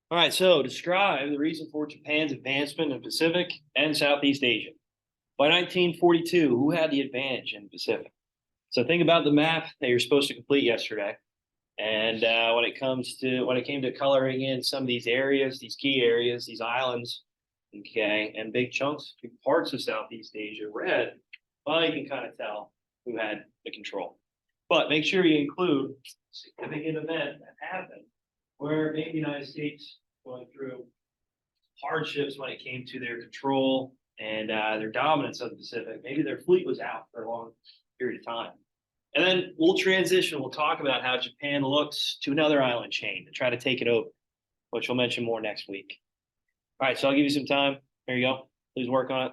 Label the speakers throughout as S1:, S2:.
S1: All right, so describe the reason for Japan's advancement in Pacific and Southeast Asia. By 1942, who had the advantage in the Pacific? So think about the map that you're supposed to complete yesterday. And when it came to coloring in some of these areas, these key areas, these islands, okay, and big chunks, big parts of Southeast Asia red, well, you can kind of tell who had the control. But make sure you include a significant event that happened where maybe the United States going through hardships when it came to their control and their dominance of the Pacific. Maybe their fleet was out for a long period of time. And then we'll transition. We'll talk about how Japan looks to another island chain to try to take it over, which we'll mention more next week. All right, so I'll give you some time. There you go. Please work on it.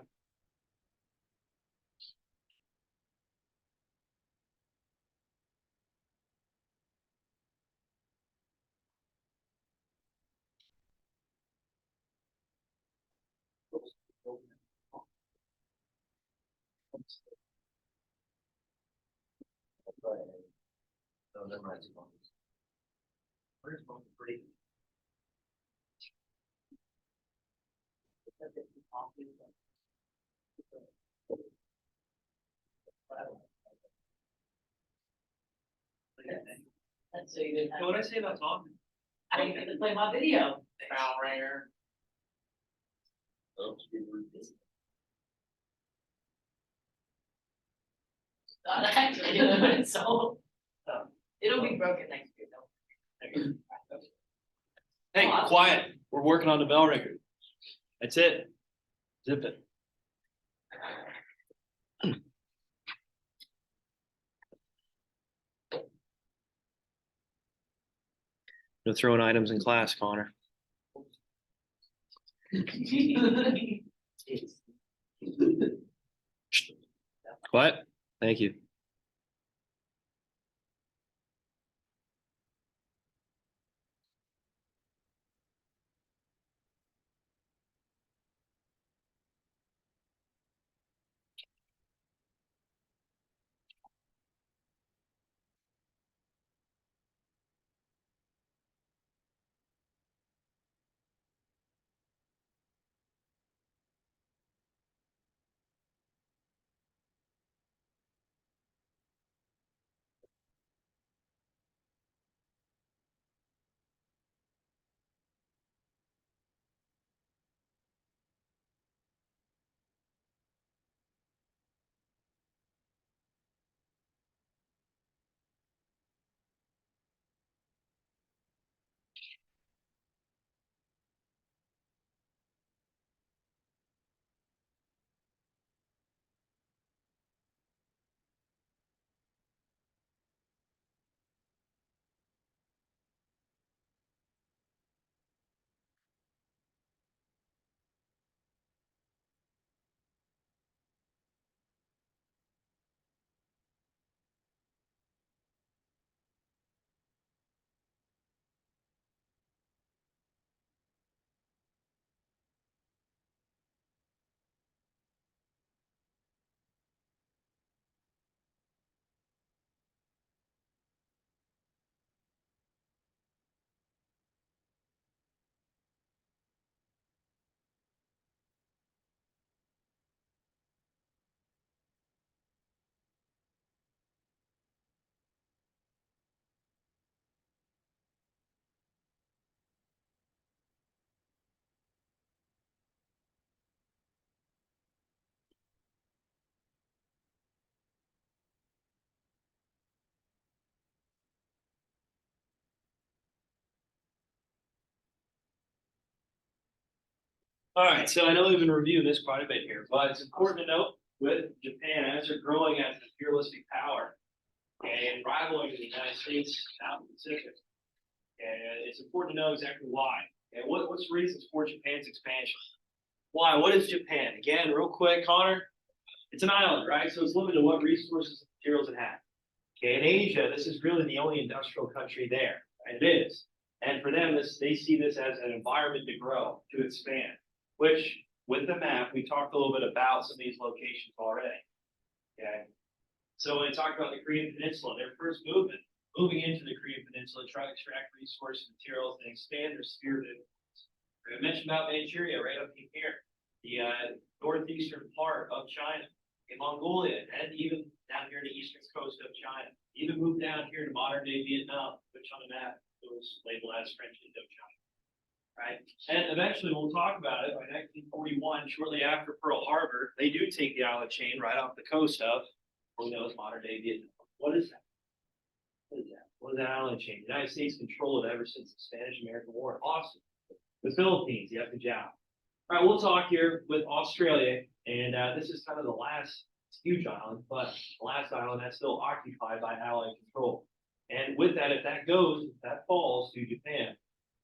S1: No, never mind. Where's one pretty?
S2: So you didn't have,
S1: What did I say about talking?
S2: I didn't get to play my video.
S1: Foul ringer.
S2: Not actually, so it'll be broken next year though.
S1: Hey, quiet. We're working on the bell ringer. That's it. Zip it. No throwing items in class, Connor. What? Thank you. All right, so I know we've been reviewing this quite a bit here, but it's important to note with Japan as they're growing as an imperialistic power and rivaling the United States out in the Pacific. And it's important to know exactly why. And what's the reasons for Japan's expansion? Why? What is Japan? Again, real quick, Connor, it's an island, right? So it's limited to what resources and materials it has. Okay, in Asia, this is really the only industrial country there, and it is. And for them, they see this as an environment to grow, to expand. Which, with the map, we talked a little bit about some of these locations already. Okay, so when we talked about the Korean Peninsula, their first movement, moving into the Korean Peninsula, trying to extract resources, materials, and expand their sphere of I mentioned about Manchuria right up in here, the northeastern part of China, in Mongolia, and even down here in the eastern coast of China. Even moved down here to modern day Vietnam, which on the map it was labeled as French Indochina. Right, and eventually we'll talk about it. By 1941, shortly after Pearl Harbor, they do take the island chain right off the coast of who knows modern day Vietnam. What is that? What is that? What is that island chain? The United States controlled it ever since the Spanish-American War. Awesome. The Philippines, yep, good job. All right, we'll talk here with Australia, and this is kind of the last huge island, but the last island that's still occupied by Allied control. And with that, if that goes, if that falls to Japan,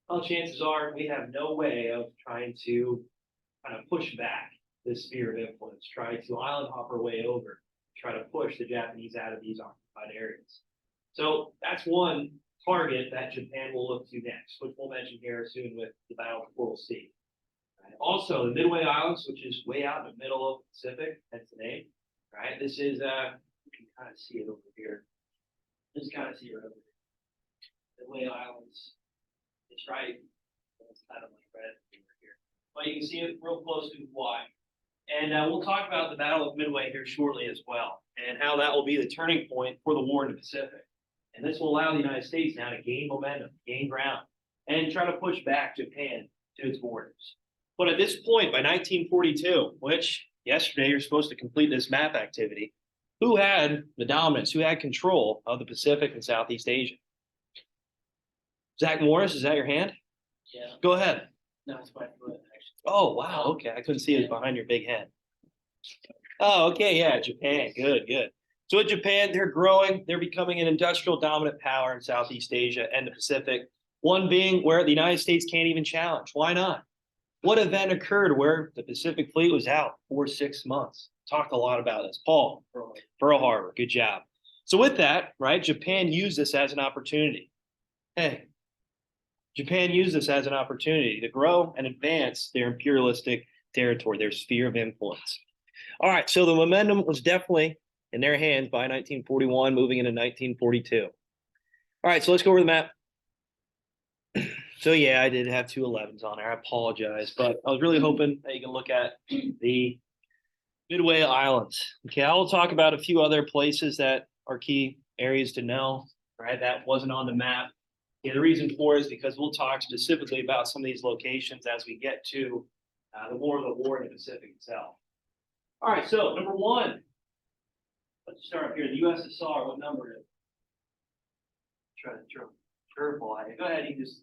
S1: well, chances are we have no way of trying to kind of push back this sphere of influence, try to island hop our way over, try to push the Japanese out of these occupied areas. So that's one target that Japan will look to next, which we'll mention here soon with the Battle of the Coral Sea. Also, the Midway Islands, which is way out in the middle of the Pacific, that's the name. Right, this is you can kind of see it over here. Just kind of see it over here. Midway Islands. It's right. It's kind of like red over here, but you can see it real close to Hawaii. And we'll talk about the Battle of Midway here shortly as well, and how that will be the turning point for the war in the Pacific. And this will allow the United States now to gain momentum, gain ground, and try to push back Japan to its borders. But at this point, by 1942, which yesterday you're supposed to complete this map activity, who had the dominance, who had control of the Pacific and Southeast Asia? Zach Morris, is that your hand?
S2: Yeah.
S1: Go ahead.
S2: No, it's my foot, actually.
S1: Oh, wow. Okay. I couldn't see it behind your big head. Oh, okay. Yeah. Japan. Good, good. So in Japan, they're growing. They're becoming an industrial dominant power in Southeast Asia and the Pacific. One being where the United States can't even challenge. Why not? What event occurred where the Pacific Fleet was out for 6 months? Talked a lot about this. Paul, Pearl Harbor. Good job. So with that, right, Japan used this as an opportunity. Hey, Japan used this as an opportunity to grow and advance their imperialistic territory, their sphere of influence. All right, so the momentum was definitely in their hands by 1941, moving into 1942. All right, so let's go over the map. So yeah, I did have two 11s on there. I apologize, but I was really hoping that you can look at the Midway Islands. Okay, I will talk about a few other places that are key areas to know, right? That wasn't on the map. Yeah, the reason for it is because we'll talk specifically about some of these locations as we get to the more of the war in the Pacific itself. All right, so number one, let's start up here. The USSR, what number is it? Try to throw curveball. Go ahead, you just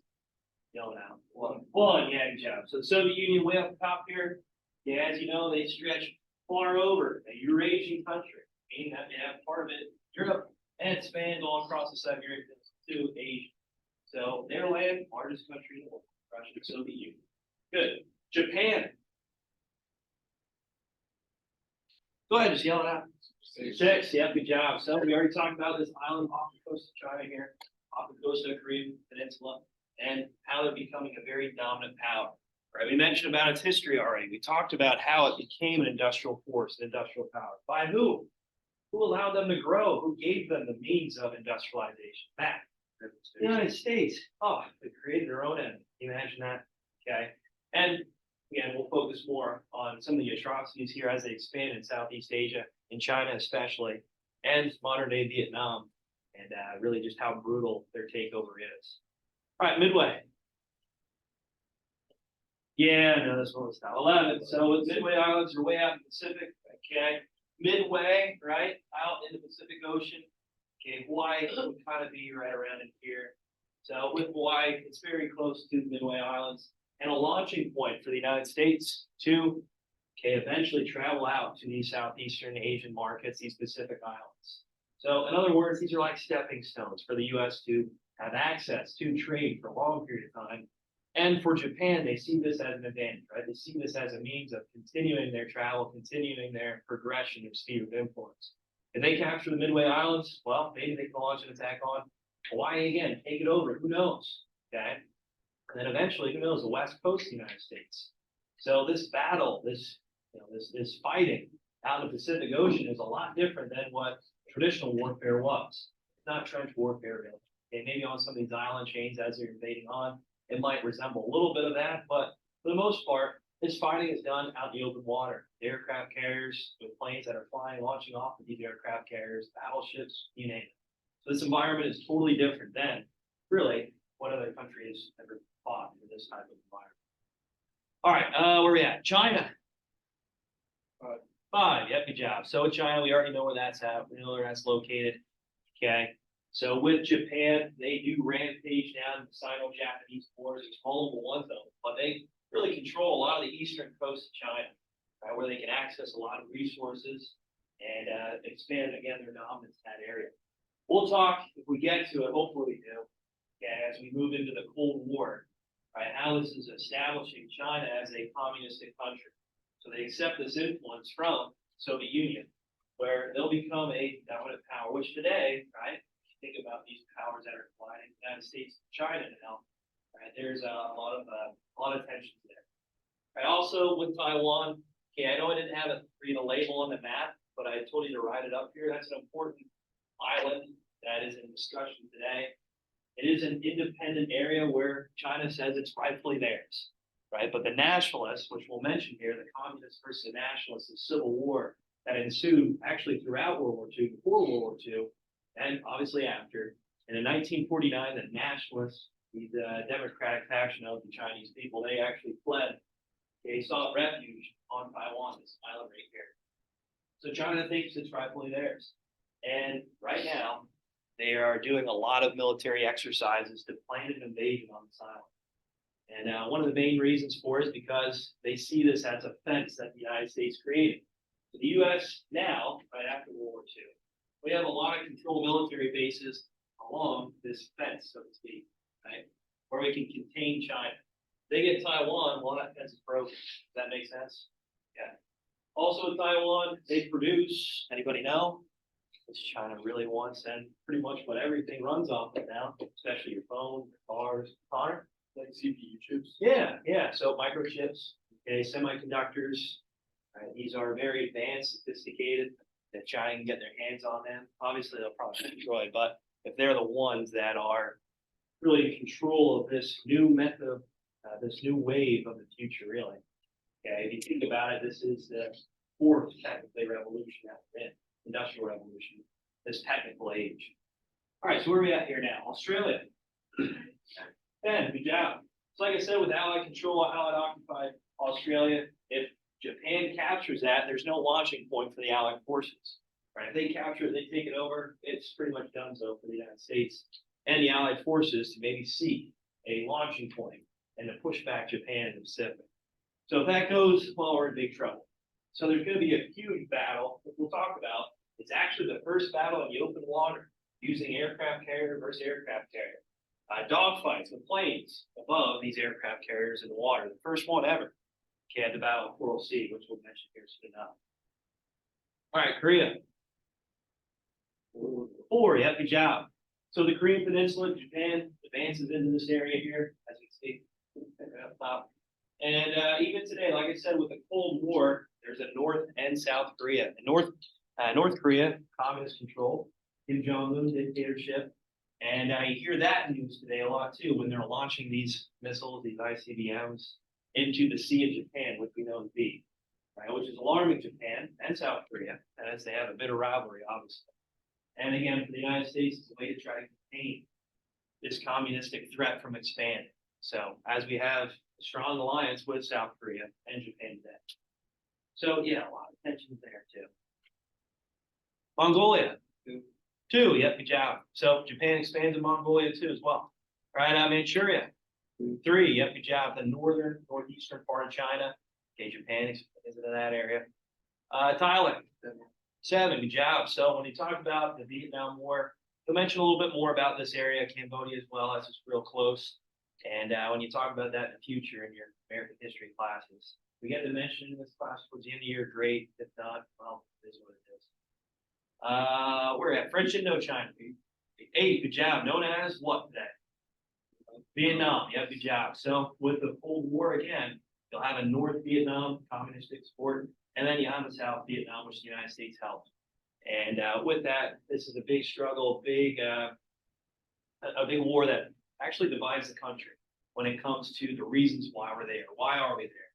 S1: yell it out. One, yeah, good job. So the Soviet Union way up top here, yeah, as you know, they stretch far over a Eurasian country, meaning that they have part of it Europe and it spans all across the Siberian to Asia. So their land, largest country in the world, Russia, Soviet Union. Good. Japan. Go ahead, just yell it out. 6, yeah, good job. So we already talked about this island off the coast of China here, off the coast of the Korean Peninsula, and how they're becoming a very dominant power. Right? We mentioned about its history already. We talked about how it became an industrial force, an industrial power. By who? Who allowed them to grow? Who gave them the means of industrialization? That. The United States. Oh, they created their own enemy. Can you imagine that? Okay. And again, we'll focus more on some of the atrocities here as they expand in Southeast Asia, in China especially, and modern day Vietnam, and really just how brutal their takeover is. All right, Midway. Yeah, no, this one was not 11. So Midway Islands are way out in the Pacific. Okay. Midway, right, out in the Pacific Ocean. Okay, Hawaii would kind of be right around in here. So with Hawaii, it's very close to the Midway Islands and a launching point for the United States to, okay, eventually travel out to these Southeastern Asian markets, these Pacific Islands. So in other words, these are like stepping stones for the U.S. to have access to trade for a long period of time. And for Japan, they see this as an advantage, right? They see this as a means of continuing their travel, continuing their progression of sphere of influence. If they capture the Midway Islands, well, maybe they can launch an attack on Hawaii again, take it over. Who knows? Okay. And then eventually, who knows, the west coast of the United States. So this battle, this fighting out in the Pacific Ocean is a lot different than what traditional warfare was. It's not trench warfare, really. Okay, maybe on some of these island chains as they're invading on, it might resemble a little bit of that, but for the most part, this fighting is done out in the open water. Aircraft carriers with planes that are flying, launching off of these aircraft carriers, battleships, you name it. So this environment is totally different than really what other country has ever fought in this type of environment. All right, where we at? China. 5, yep, good job. So with China, we already know where that's at. We know where that's located. Okay. So with Japan, they do rampage down the Sino-Japanese wars. It's multiple ones though, but they really control a lot of the eastern coast of China, right, where they can access a lot of resources and expand again their dominance in that area. We'll talk if we get to it. Hopefully we do. Okay, as we move into the Cold War, right? How this is establishing China as a communistic country. So they accept this influence from the Soviet Union, where they'll become a dominant power. Which today, right? If you think about these powers that are colliding, the United States and China now, right? There's a lot of tensions there. Right. Also with Taiwan, okay, I know I didn't have it read a label on the map, but I told you to write it up here. That's an important island that is in discussion today. It is an independent area where China says it's rightfully theirs, right? But the nationalists, which we'll mention here, the communists versus the nationalists, the civil war that ensued actually throughout World War II, before World War II, and obviously after. And in 1949, the nationalists, the democratic faction of the Chinese people, they actually fled. They sought refuge on Taiwan, this island right here. So China thinks it's rightfully theirs. And right now, they are doing a lot of military exercises to plan an invasion on this island. And one of the main reasons for it is because they see this as a fence that the United States created. So the U.S. now, right after World War II, we have a lot of controlled military bases along this fence, so to speak, right, where we can contain China. They get Taiwan, well, that fence is broken. Does that make sense? Yeah. Also in Taiwan, they produce, anybody know? Which China really wants, and pretty much what everything runs off of now, especially your phone, your cars. Connor?
S2: Like CPU chips.
S1: Yeah. So microchips, okay, semiconductors. Right? These are very advanced, sophisticated, that China can get their hands on them. Obviously, they'll probably destroy, but if they're the ones that are really in control of this new method, this new wave of the future, really. Okay, if you think about it, this is the fourth technically revolution that we're in, industrial revolution, this technical age. All right, so where are we at here now? Australia. 10, good job. So like I said, with Allied control, Allied occupied Australia, if Japan captures that, there's no launching point for the Allied forces. Right? If they capture it, they take it over, it's pretty much done so for the United States and the Allied forces to maybe seek a launching point and to push back Japan in the Pacific. So if that goes, well, we're in big trouble. So there's going to be a huge battle that we'll talk about. It's actually the first battle in the open water using aircraft carrier versus aircraft carrier. Dogfights with planes above these aircraft carriers in the water. The first one ever. Okay, at the Battle of Coral Sea, which we'll mention here soon enough. All right, Korea. 4, yeah, good job. So the Korean Peninsula, Japan advances into this area here, as you can see. Up top. And even today, like I said, with the Cold War, there's a North and South Korea. North Korea, communist control, Kim Jong-un dictatorship. And you hear that news today a lot too when they're launching these missiles, these ICBMs, into the Sea of Japan, which we know to be, right, which is alarming Japan and South Korea, as they have a bitter rivalry, obviously. And again, for the United States, it's a way to try to contain this communistic threat from expanding. So as we have a strong alliance with South Korea and Japan today. So yeah, a lot of tensions there too. Mongolia. 2, yep, good job. So Japan expands in Mongolia too as well. All right, Manchuria. 3, yep, good job. The northeastern part of China. Okay, Japan is into that area. Thailand. 7, good job. So when you talk about the Vietnam War, you'll mention a little bit more about this area, Cambodia as well, as it's real close. And when you talk about that in the future in your American history classes, we get to mention in this class towards the end of the year, great. If not, well, it is what it is. We're at French Indochina. 8, good job. Known as what today? Vietnam. Yeah, good job. So with the Cold War again, you'll have a North Vietnam communistic support, and then you have a South Vietnam, which the United States helped. And with that, this is a big struggle, a big war that actually divides the country. when it comes to the reasons why we're there. Why are we there?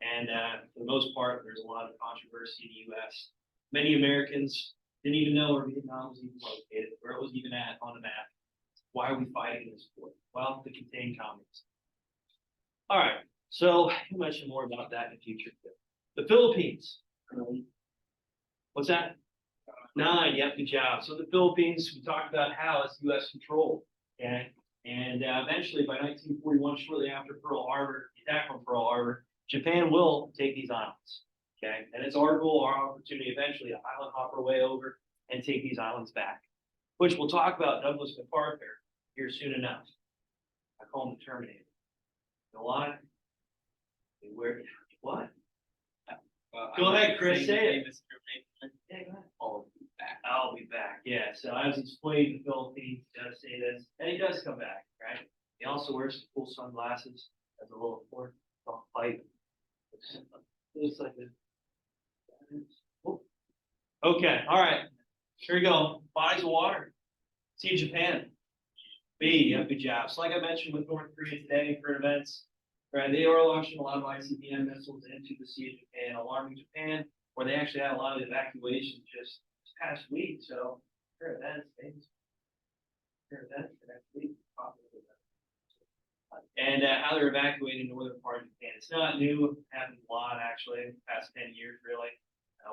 S1: And for the most part, there's a lot of controversy in the U.S. Many Americans didn't even know where Vietnam was even located, where it was even at on the map. Why are we fighting this war? Well, to contain communism. All right, so we'll mention more about that in the future. The Philippines. What's that? 9, yep, good job. So the Philippines, we talked about how it's U.S. controlled, okay? And eventually, by 1941, shortly after Pearl Harbor, the attack on Pearl Harbor, Japan will take these islands, okay? And it's our goal, our opportunity eventually to island hop our way over and take these islands back, which we'll talk about Douglas MacArthur here soon enough. I call him the Terminator. You know why? Where? What? Go ahead, Chris, say it. Yeah, go ahead. I'll be back. Yeah. So I was explaining the Philippines, gotta say this, and he does come back, right? He also wears cool sunglasses as a little port pipe. Looks like this. Oh. Okay. All right. Here we go. Bodies of water. See Japan. B. Yeah, good job. So like I mentioned with North Korea today for events, right? They are launching a lot of ICBM missiles into the Sea of Japan, alarming Japan, where they actually had a lot of evacuations just this past week. So for events, for events for next week. And how they're evacuating the northern part of Japan. It's not new. It happened a lot actually in the past 10 years, really,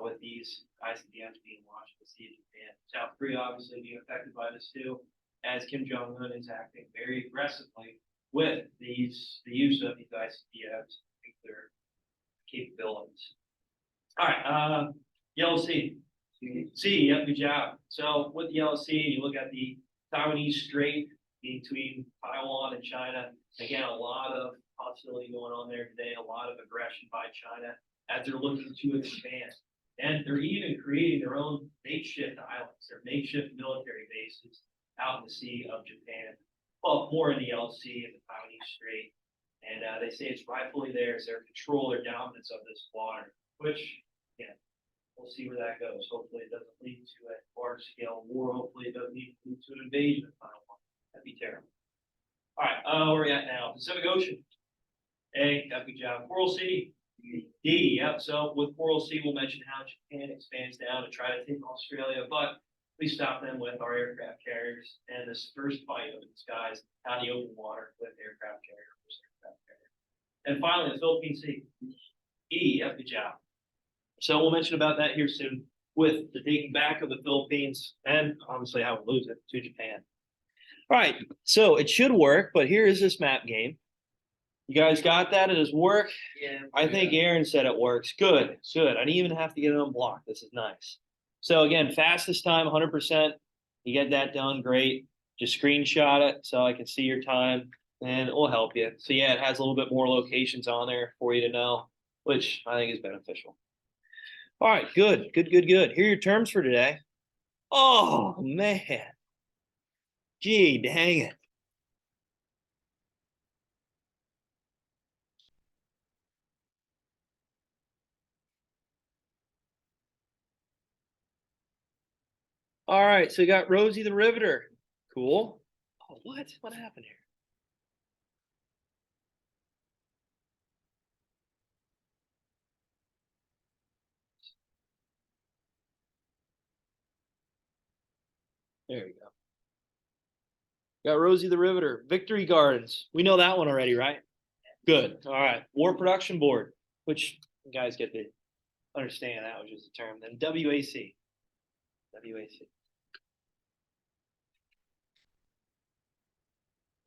S1: with these ICBMs being launched in the Sea of Japan. South Korea obviously being affected by this too, as Kim Jong-un is acting very aggressively with the use of these ICBMs, nuclear capabilities. All right, Yellow Sea. Sea, yep, good job. So with the Yellow Sea, you look at the Taiwanese Strait between Taiwan and China. Again, a lot of hostility going on there today, a lot of aggression by China as they're looking to expand. And they're even creating their own makeshift islands, their makeshift military bases out in the Sea of Japan. Well, more in the Yellow Sea and the Taiwanese Strait. And they say it's rightfully theirs, their control, their dominance of this water, which, again, we'll see where that goes. Hopefully it doesn't lead to a large scale war. Hopefully it doesn't lead to an invasion of Taiwan. That'd be terrible. All right, where are we at now? Pacific Ocean. A, good job. Coral Sea. D, yep. So with Coral Sea, we'll mention how Japan expands down to try to take Australia, but we stop them with our aircraft carriers and this first fight of the skies out of the open water with aircraft carrier. And finally, the Philippine Sea. E, yep, good job. So we'll mention about that here soon with the taking back of the Philippines and obviously how we lose it to Japan. All right, so it should work, but here is this map game. You guys got that? It does work?
S2: Yeah.
S1: I think Aaron said it works. Good, good. I didn't even have to get it unblocked. This is nice. So again, fastest time, 100%. You get that done, great. Just screenshot it so I can see your time, and it will help you. So yeah, it has a little bit more locations on there for you to know, which I think is beneficial. All right, good, good, good, good. Here are your terms for today. Oh, man. Gee, dang it. All right, so you got Rosie the Riveter. Cool. Oh, what? What happened here? There you go. Got Rosie the Riveter. Victory Gardens. We know that one already, right? Good. All right. War Production Board, which you guys get to understand that was just a term. Then WAC. WAC.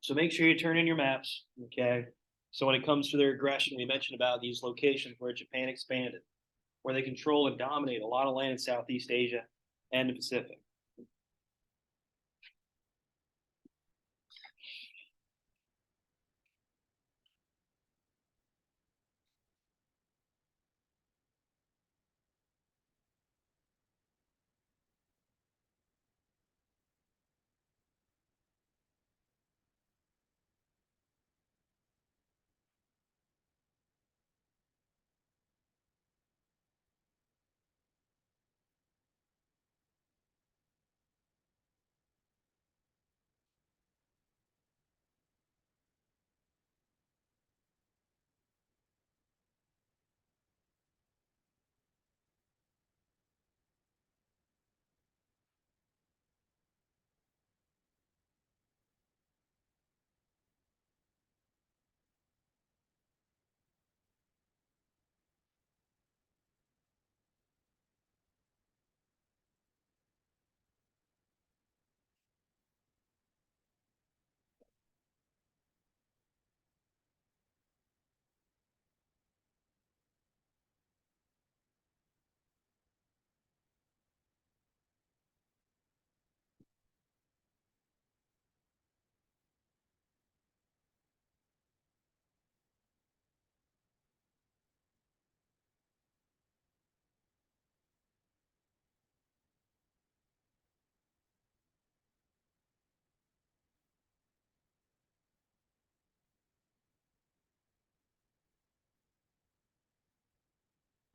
S1: So make sure you turn in your maps, okay? So when it comes to their aggression, we mentioned about these locations where Japan expanded, where they control and dominate a lot of land in Southeast Asia and the Pacific.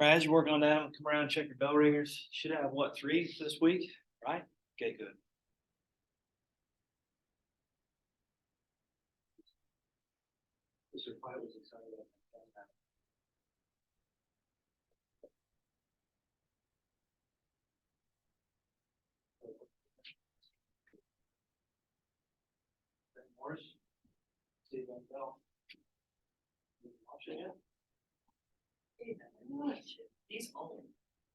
S1: Right, as you're working on that, come around and check your bell ringers. Should have what, 3 this week, right? Okay, good. Mr. Pye was excited about that. Morris, Steve Bell. Watching it?
S2: He's old.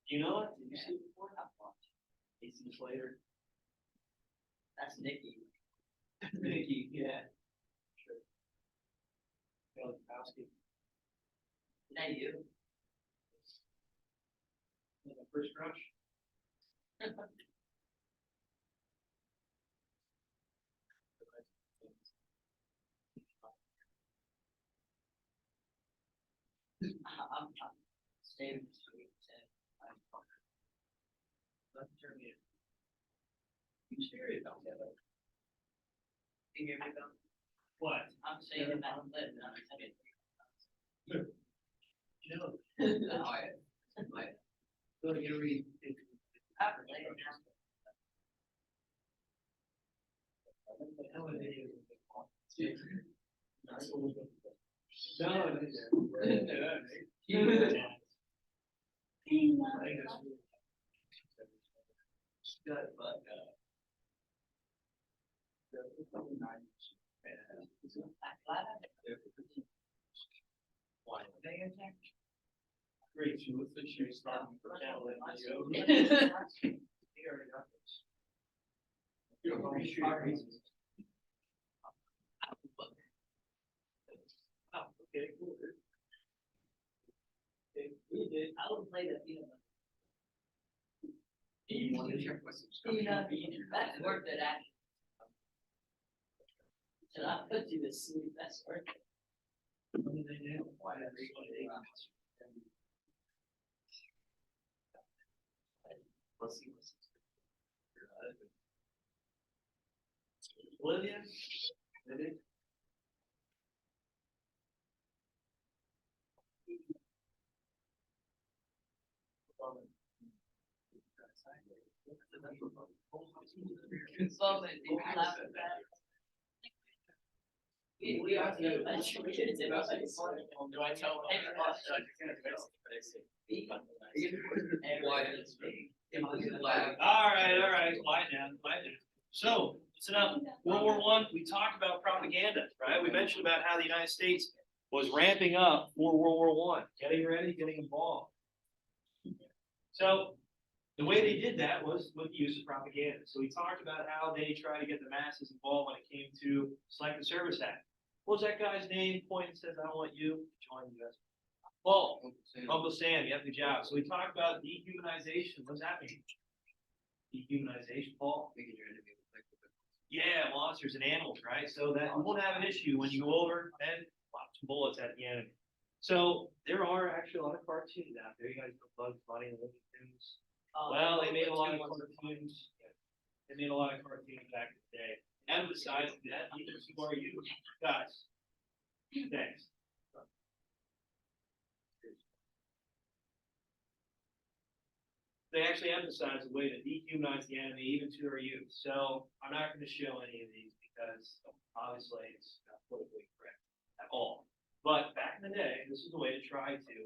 S1: You know it? Did you see it before? I've watched. 18 later.
S2: That's Nikki.
S1: Mickey, yeah. Sure. Kowski.
S2: Is that you?
S1: In the first crush.
S2: I'm staying this week.
S1: Let's turn it. You serious about that?
S2: You hear me though?
S1: What?
S2: I'm saying that I'm living on it.
S1: You know.
S2: Oh, yeah. Like,
S1: So you read.
S2: after later now.
S1: No, Great, so let's make sure you start for channel and video. Oh, okay, cool. Okay, we did.
S2: I would play that, you know.
S1: You wanted to check my subscription.
S2: That's worth it, actually. And I put you to sleep, that's worth it.
S1: What did they do? Why did they? Let's see. Olivia? Maybe?
S2: Consultant, if you laugh at that. We are the adventure kids.
S1: Do I tell them? All right, quiet down, quiet down. So, listen up, World War I, we talked about propaganda, right? We mentioned about how the United States was ramping up for World War I, getting ready, getting involved. So, the way they did that was with the use of propaganda. So we talked about how they tried to get the masses involved when it came to Selective Service Act. What was that guy's name? Point and says, I want you to join the U.S. Well, Uncle Sam, you have the job. So we talked about dehumanization. What does that mean? Dehumanization, Paul? Yeah, monsters and animals, right? So that you won't have an issue when you go over and pop some bullets at the enemy. So there are actually a lot of cartoons out there. You guys know Bugs Bunny and Looney Tunes. Well, they made a lot of cartoons. They made a lot of cartoons back in the day. Emphasizing that even who are you guys? Thanks. They actually emphasize a way to dehumanize the enemy, even to our youth. So I'm not going to show any of these because obviously it's not politically correct at all. But back in the day, this was a way to try to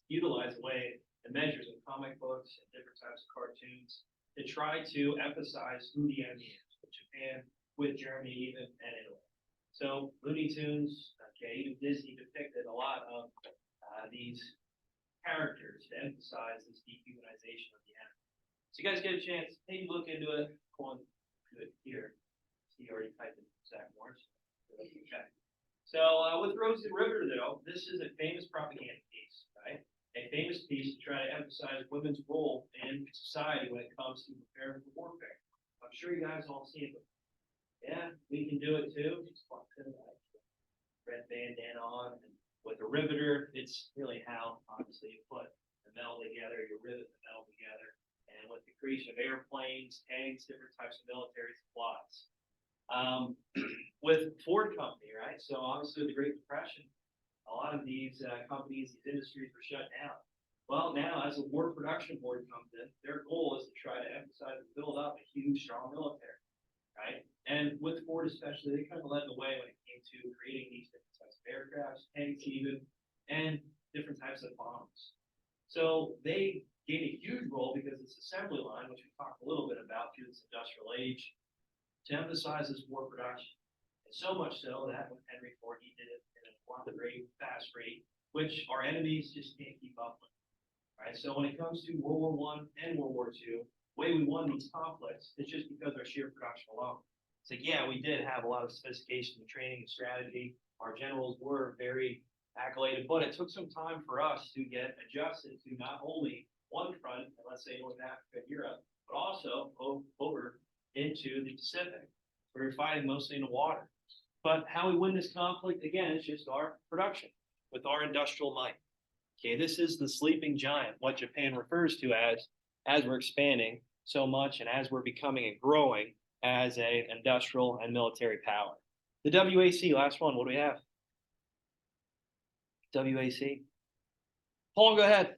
S1: utilize a way the measures of comic books and different types of cartoons to try to emphasize who the enemy is, with Japan, with Germany, even, and Italy. So Looney Tunes, okay, even Disney depicted a lot of these characters to emphasize this dehumanization of the enemy. So you guys get a chance, maybe look into it, go on to it here. See, you already typed in Zach Morris. Okay. So with Rose the River, though, this is a famous propaganda piece, right? A famous piece to try to emphasize women's role in society when it comes to preparing for warfare. I'm sure you guys all seen it. Yeah, we can do it too. Just walk in, red bandana on, and with a riveter, it's really how obviously you put the metal together, you rivet the metal together, and with the creation of airplanes, tanks, different types of military supplies. With Ford Company, right? So obviously the Great Depression, a lot of these companies, these industries were shut down. Well, now as the War Production Board comes in, their goal is to try to emphasize and build up a huge, strong military, right? And with Ford especially, they kind of led the way when it came to creating these different types of aircrafts, tanks even, and different types of bombs. So they gained a huge role because this assembly line, which we talked a little bit about through this industrial age, to emphasize this war production. And so much so that when Henry Ford, he did it at a great fast rate, which our enemies just can't keep up with. Right, so when it comes to World War One and World War II, the way we won these conflicts is just because of our sheer production alone. It's like, yeah, we did have a lot of sophistication in training and strategy. Our generals were very accoladed, but it took some time for us to get adjusted to not only one front, let's say North Africa and Europe, but also over into the Pacific. We were fighting mostly in the water. But how we win this conflict, again, is just our production with our industrial might. Okay, this is the sleeping giant, what Japan refers to as we're expanding so much and as we're becoming and growing as an industrial and military power. The WAC, last one, what do we have? WAC. Paul, go ahead.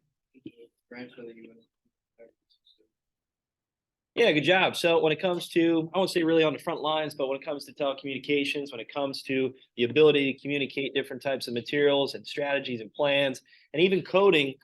S1: Yeah, good job. So when it comes to, I won't say really on the front lines, but when it comes to telecommunications, when it comes to the ability to communicate different types of materials and strategies and plans, and even coding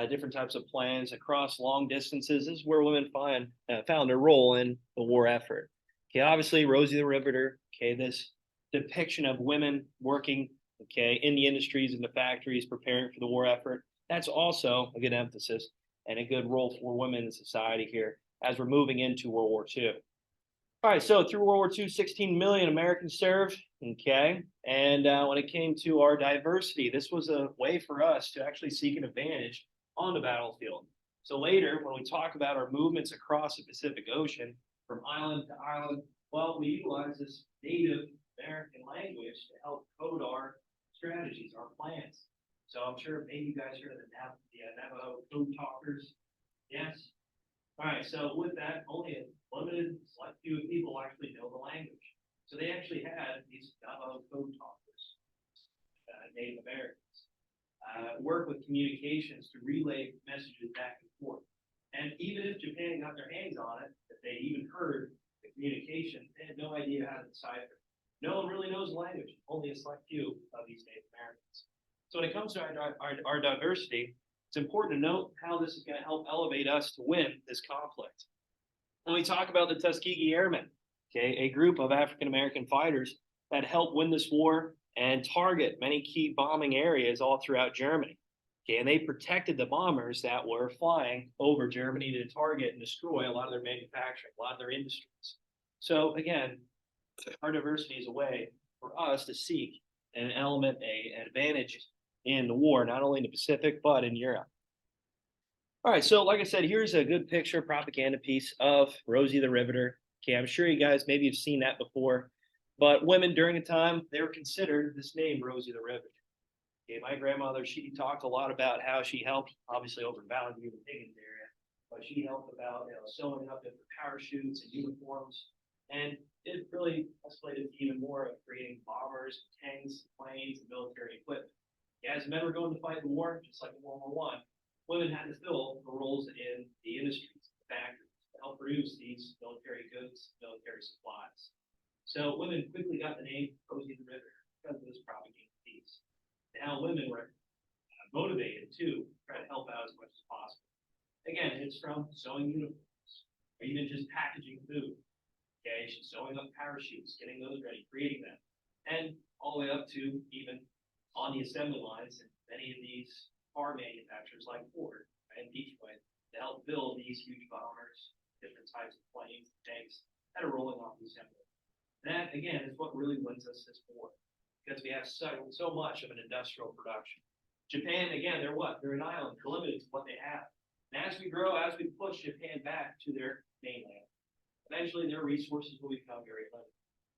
S1: different types of plans across long distances, this is where women found their role in the war effort. Okay, obviously Rosie the Riveter, okay, this depiction of women working, okay, in the industries and the factories preparing for the war effort, that's also a good emphasis and a good role for women in society here as we're moving into World War II. All right, so through World War II, 16 million Americans served, okay? And when it came to our diversity, this was a way for us to actually seek an advantage on the battlefield. So later, when we talk about our movements across the Pacific Ocean, from island to island, well, we utilize this Native American language to help code our strategies, our plans. So I'm sure maybe you guys heard of the Navajo code talkers. Yes? All right, so with that, only a limited select few people actually know the language. So they actually had these Navajo code talkers, Native Americans, work with communications to relay messages back and forth. And even if Japan got their hands on it, if they even heard the communication, they had no idea how to decipher. No one really knows the language, only a select few of these Native Americans. So when it comes to our diversity, it's important to note how this is going to help elevate us to win this conflict. When we talk about the Tuskegee Airmen, okay, a group of African American fighters that helped win this war and target many key bombing areas all throughout Germany. Okay, and they protected the bombers that were flying over Germany to target and destroy a lot of their manufacturing, a lot of their industries. So again, our diversity is a way for us to seek an element, an advantage in the war, not only in the Pacific, but in Europe. All right, so like I said, here's a good picture propaganda piece of Rosie the Riveter. Okay, I'm sure you guys maybe have seen that before, but women during a time, they were considered this name, Rosie the Riveter. Okay, my grandmother, she talked a lot about how she helped, obviously over in Valley View, the Higgins area, but she helped about sewing up different parachutes and uniforms, and it really escalated to even more of creating bombers, tanks, planes, and military equipment. As men were going to fight the war, just like in World War I, women had to fill the roles in the industries, the factories, to help produce these military goods, military supplies. So women quickly got the name Rosie the Riveter because of this propaganda piece. Now women were motivated to try to help out as much as possible. Again, it's from sewing uniforms, or even just packaging food. Okay, she's sewing up parachutes, getting those ready, creating them, and all the way up to even on the assembly lines and many of these car manufacturers like Ford and Detroit to help build these huge bombers, different types of planes, tanks that are rolling off the assembly. That again is what really wins us this war, because we have so much of an industrial production. Japan, again, they're what? They're an island. They're limited to what they have. And as we grow, as we push Japan back to their mainland, eventually their resources will become very limited.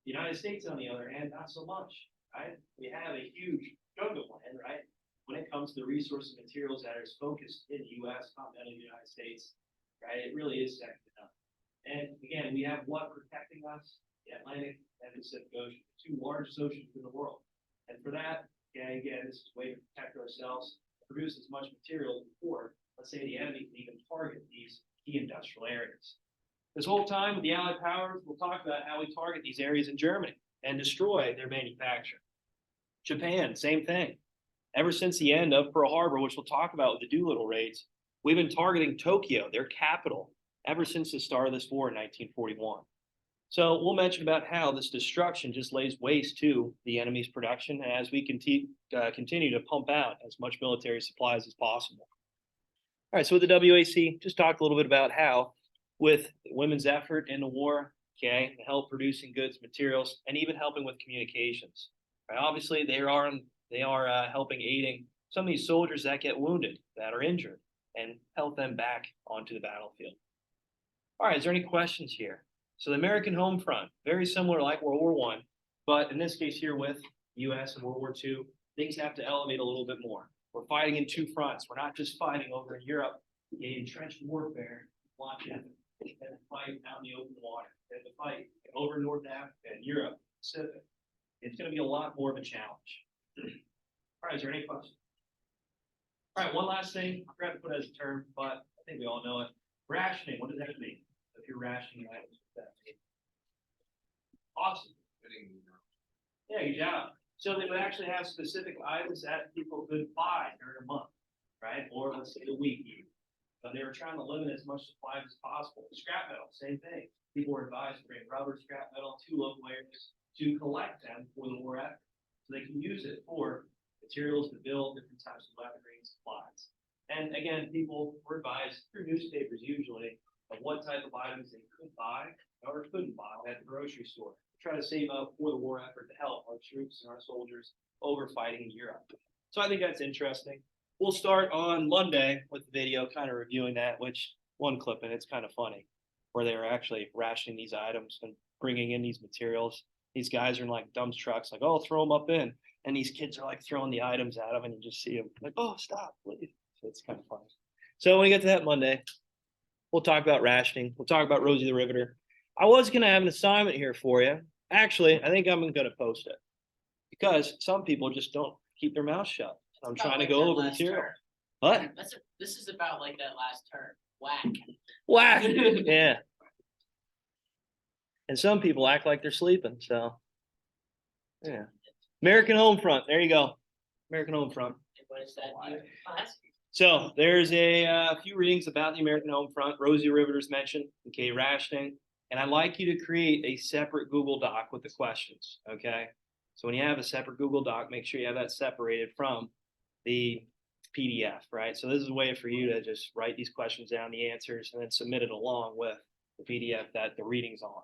S1: The United States, on the other hand, not so much, right? We have a huge chunk of land, right? When it comes to the resources and materials that are focused in the U.S., continental United States, right? It really is second to none. And again, we have what protecting us? The Atlantic and the Pacific Ocean, the two largest oceans in the world. And for that, again, this is a way to protect ourselves, produce as much material before, let's say, the enemy can even target these key industrial areas. This whole time with the Allied powers, we'll talk about how we target these areas in Germany and destroy their manufacturing. Japan, same thing. Ever since the end of Pearl Harbor, which we'll talk about with the Doolittle raids, we've been targeting Tokyo, their capital, ever since the start of this war in 1941. So we'll mention about how this destruction just lays waste to the enemy's production as we continue to pump out as much military supplies as possible. All right, so with the WAC, just talk a little bit about how, with women's effort in the war, okay, help producing goods, materials, and even helping with communications. Right? Obviously, they are helping aiding some of these soldiers that get wounded, that are injured, and help them back onto the battlefield. All right, is there any questions here? So the American home front, very similar like World War I, but in this case here with US and World War II, things have to elevate a little bit more. We're fighting in two fronts. We're not just fighting over in Europe, in trench warfare, launch and fight out in the open water, and to fight over North Africa and Europe, Pacific. It's going to be a lot more of a challenge. All right, is there any questions? All right, one last thing. I forgot to put it as a term, but I think we all know it. Rationing, what does that mean? If you're rationing items, what does that mean? Awesome. Yeah, good job. So they would actually have specific items that people could buy during a month, right? Or let's say a week even. But they were trying to limit as much supply as possible. Scrap metal, same thing. People were advised to bring rubber, scrap metal to local areas to collect them for the war effort. So they can use it for materials to build different types of weaponry and supplies. And again, people were advised through newspapers usually of what type of items they could buy or couldn't buy at the grocery store. Try to save up for the war effort to help our troops and our soldiers over fighting in Europe. So I think that's interesting. We'll start on Monday with the video kind of reviewing that, which one clip, and it's kind of funny, where they were actually rationing these items and bringing in these materials. These guys are in like dump trucks, like, oh, throw them up in. And these kids are like throwing the items at them, and you just see them like, oh, stop, please. So it's kind of funny. So when we get to that Monday, we'll talk about rationing. We'll talk about Rosie the Riveter. I was going to have an assignment here for you. Actually, I think I'm going to post it because some people just don't keep their mouth shut. I'm trying to go over material. What?
S2: This is about like that last turn. Whack.
S1: Whack. Yeah. And some people act like they're sleeping. So, yeah. American home front. There you go. American home front.
S2: What is that? Class?
S1: So there's a few readings about the American home front. Rosie Riveter's mentioned. Okay, rationing. And I'd like you to create a separate Google Doc with the questions. Okay. So when you have a separate Google Doc, make sure you have that separated from the PDF, right? So this is a way for you to just write these questions down, the answers, and then submit it along with the PDF that the reading's on.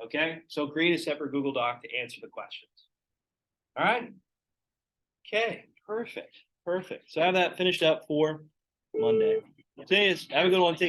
S1: Okay, so create a separate Google Doc to answer the questions. All right. Okay, perfect. So I have that finished up for Monday. Have a good one. Take care.